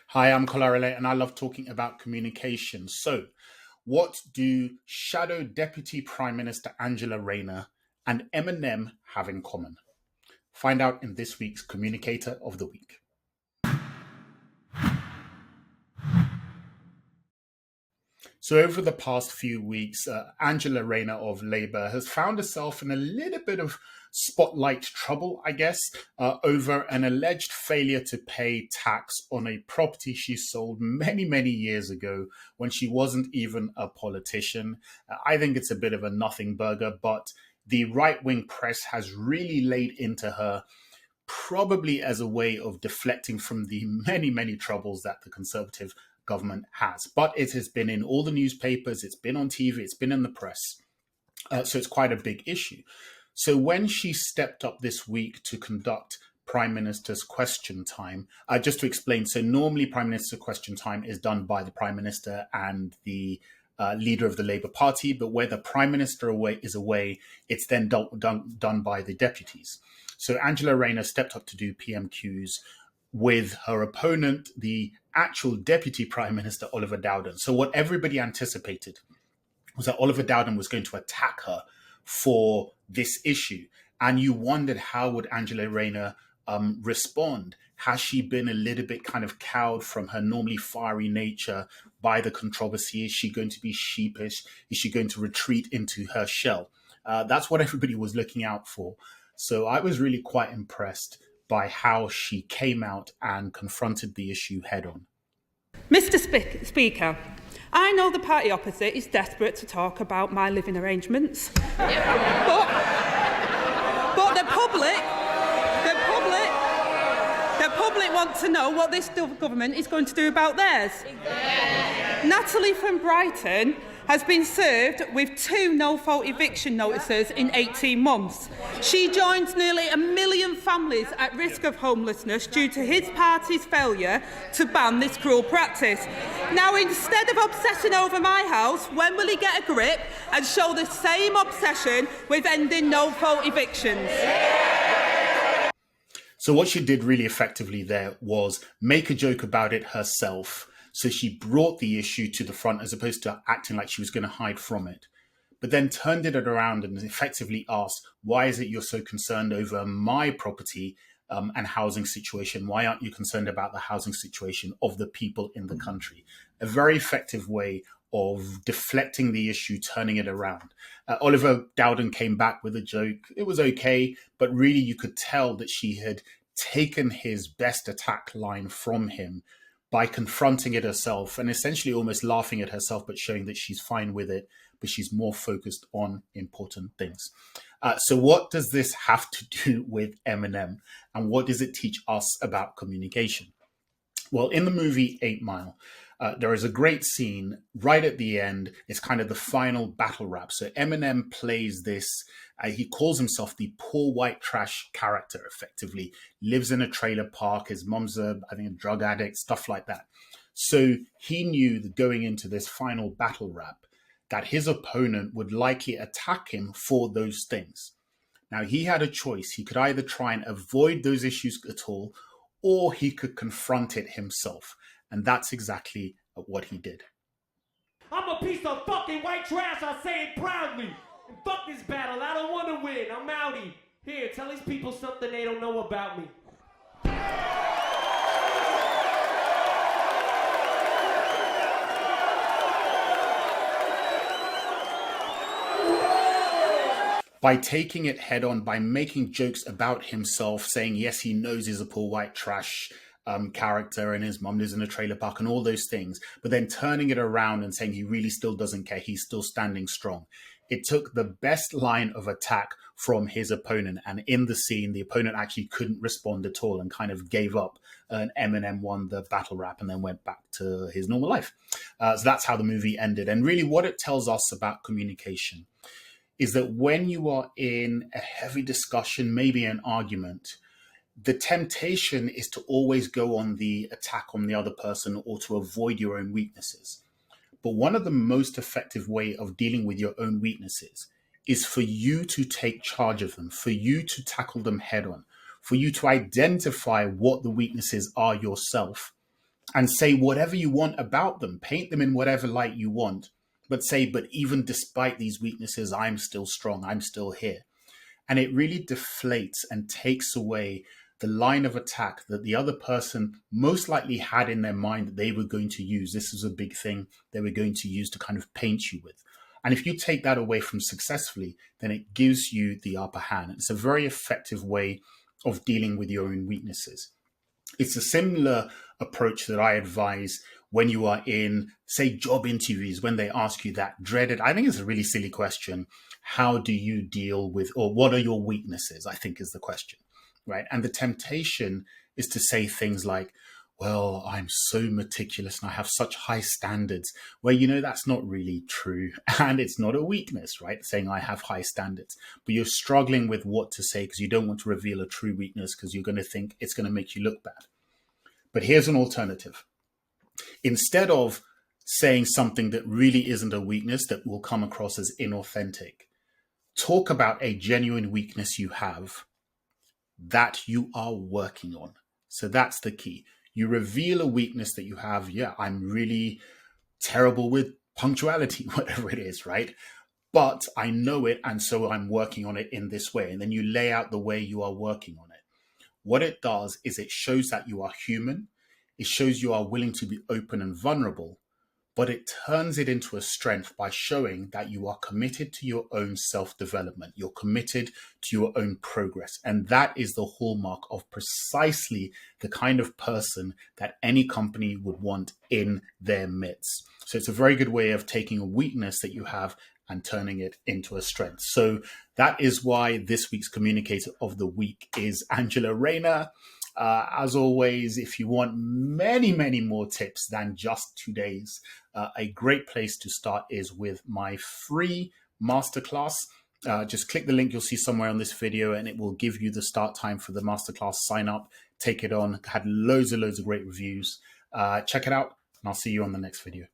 Hi, I'm Colorele, and I love talking about communication. So, what do Shadow Deputy Prime Minister Angela Rayner and Eminem have in common? Find out in this week's Communicator of the Week. So, over the past few weeks, Angela Rayner of Labour has found herself in a little bit of spotlight trouble, I guess, over an alleged failure to pay tax on a property she sold many, many years ago when she wasn't even a politician. I think it's a bit of a nothing burger, but the right wing press has really laid into her, probably as a way of deflecting from the many, many troubles that the Conservative government has. But it has been in all the newspapers, it's been on TV, it's been in the press. So it's quite a big issue. So when she stepped up this week to conduct Prime Minister's question time, just to explain, so normally Prime Minister question time is done by the Prime Minister and the leader of the Labour Party, but where the Prime Minister is away, it's then done by the deputies. So Angela Rayner stepped up to do PMQs with her opponent, the actual Deputy Prime Minister, Oliver Dowden. So what everybody anticipated was that Oliver Dowden was going to attack her for this issue. And you wondered, how would Angela Rayner respond? Has she been a little bit kind of cowed from her normally fiery nature by the controversy? Is she going to be sheepish? Is she going to retreat into her shell? That's what everybody was looking out for. So I was really quite impressed by how she came out and confronted the issue head on. Mr. Speaker, I know the party opposite is desperate to talk about my living arrangements, but the public want to know what this government is going to do about theirs. Natalie from Brighton has been served with 2 no-fault eviction notices in 18 months. She joins nearly 1 million families at risk of homelessness due to his party's failure to ban this cruel practice. Now, instead of obsessing over my house, when will he get a grip and show the same obsession with ending no-fault evictions? So what she did really effectively there was make a joke about it herself. So she brought the issue to the front as opposed to acting like she was going to hide from it, but then turned it around and effectively asked, why is it you're so concerned over my property and housing situation? Why aren't you concerned about the housing situation of the people in the country? A very effective way of deflecting the issue, turning it around. Oliver Dowden came back with a joke. It was okay, but really you could tell that she had taken his best attack line from him by confronting it herself and essentially almost laughing at herself, but showing that she's fine with it, but she's more focused on important things. So what does this have to do with Eminem, and what does it teach us about communication? Well, in the movie 8 Mile, there is a great scene right at the end. It's kind of the final battle rap. So Eminem plays this. He calls himself the poor white trash character, effectively. Lives in a trailer park. His mom's, a drug addict, stuff like that. So he knew that going into this final battle rap, that his opponent would likely attack him for those things. Now, he had a choice. He could either try and avoid those issues at all, or he could confront it himself. And that's exactly what he did. I'm a piece of fucking white trash, I say it proudly. And fuck this battle, I don't want to win, I'm outie. Here, tell these people something they don't know about me. By taking it head on, by making jokes about himself, saying, yes, he knows he's a poor white trash character and his mom lives in a trailer park and all those things, but then turning it around and saying he really still doesn't care, he's still standing strong. It took the best line of attack from his opponent, and in the scene, the opponent actually couldn't respond at all and kind of gave up, and Eminem won the battle rap and then went back to his normal life. So that's how the movie ended. And really what it tells us about communication is that when you are in a heavy discussion, maybe an argument, the temptation is to always go on the attack on the other person or to avoid your own weaknesses. But one of the most effective way of dealing with your own weaknesses is for you to take charge of them, for you to tackle them head on, for you to identify what the weaknesses are yourself, and say whatever you want about them, paint them in whatever light you want, but say, but even despite these weaknesses, I'm still strong, I'm still here. And it really deflates and takes away the line of attack that the other person most likely had in their mind that they were going to use. This was a big thing they were going to use to kind of paint you with. And if you take that away from successfully, then it gives you the upper hand. It's a very effective way of dealing with your own weaknesses. It's a similar approach that I advise when you are in, say, job interviews, when they ask you that dreaded, I think it's a really silly question, how do you deal with, or what are your weaknesses, I think is the question, right? And the temptation is to say things like, well, I'm so meticulous and I have such high standards, where, you know, that's not really true. And it's not a weakness, right? Saying I have high standards, but you're struggling with what to say because you don't want to reveal a true weakness because you're going to think it's going to make you look bad. But here's an alternative. Instead of saying something that really isn't a weakness that will come across as inauthentic, talk about a genuine weakness you have that you are working on. So that's the key. You reveal a weakness that you have. Yeah, I'm really terrible with punctuality, whatever it is, right? But I know it, and so I'm working on it in this way. And then you lay out the way you are working on it. What it does is it shows that you are human. It shows you are willing to be open and vulnerable, but it turns it into a strength by showing that you are committed to your own self-development. You're committed to your own progress. And that is the hallmark of precisely the kind of person that any company would want in their midst. So it's a very good way of taking a weakness that you have and turning it into a strength. So that is why this week's Communicator of the Week is Angela Rayner. As always, if you want many, many more tips than just today's, a great place to start is with my free masterclass. Just click the link you'll see somewhere on this video and it will give you the start time for the masterclass. Sign up, take it on. Had loads of great reviews. Check it out and I'll see you on the next video.